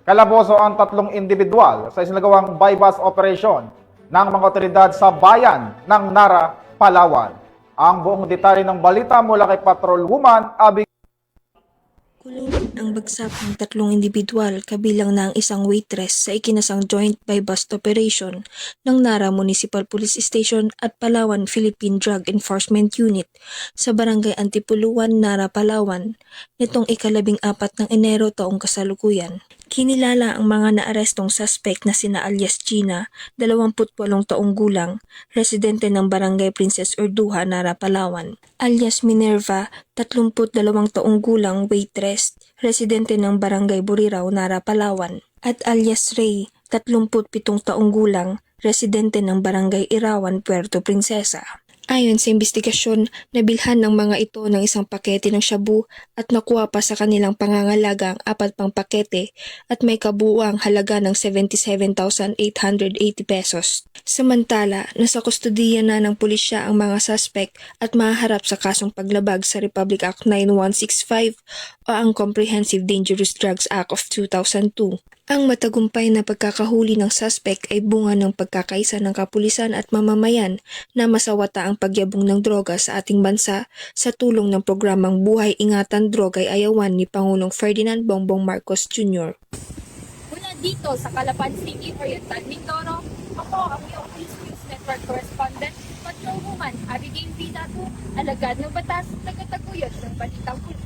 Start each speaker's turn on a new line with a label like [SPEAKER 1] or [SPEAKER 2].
[SPEAKER 1] Kalaboso ang 3 individual sa isinagawang bypass operation ng mga otoridad sa bayan ng Nara, Palawan. Ang buong detalye ng balita mula kay Patrolwoman Abby.
[SPEAKER 2] Kulungan ang bagsak ng 3 individual kabilang na ang isang waitress sa ikinasang joint buy-bust operation ng Nara Municipal Police Station at Palawan Philippine Drug Enforcement Unit sa Barangay Antipuluan, Nara, Palawan nitong ika-14 ng Enero taong kasalukuyan. Kinilala ang mga naarestong suspect na sina alias Gina, 28 taong gulang, residente ng Barangay Princess Urduha, Nara, Palawan; alias Minerva, 32 taong gulang, waitress, residente ng Barangay Buriraw, Nara, Palawan; at alias Ray, 37 taong gulang, residente ng Barangay Irawan, Puerto Princesa. Ayon sa investigasyon, nabilhan ng mga ito ng isang pakete ng shabu at nakuha pa sa kanilang pangangalaga ang 4 pang pakete at may kabuuang halaga ng 77,880 pesos. Samantala, nasa kustudiya na ng pulisya ang mga suspect at mahaharap sa kasong paglabag sa Republic Act 9165 o ang Comprehensive Dangerous Drugs Act of 2002. Ang matagumpay na pagkakahuli ng suspect ay bunga ng pagkakaisa ng kapulisan at mamamayan na masawata ang pagyabong ng droga sa ating bansa sa tulong ng programang Buhay Ingatan Droga'y Ayawan ni Pangulong Ferdinand Bongbong Marcos Jr.
[SPEAKER 3] Mula dito sa Calapan City, Oriental Mindoro, ako ang iyong Police News Network Correspondent, Patrolwoman Abigail Vinato, alagad ng batas, tagataguyod ng balitang pulis.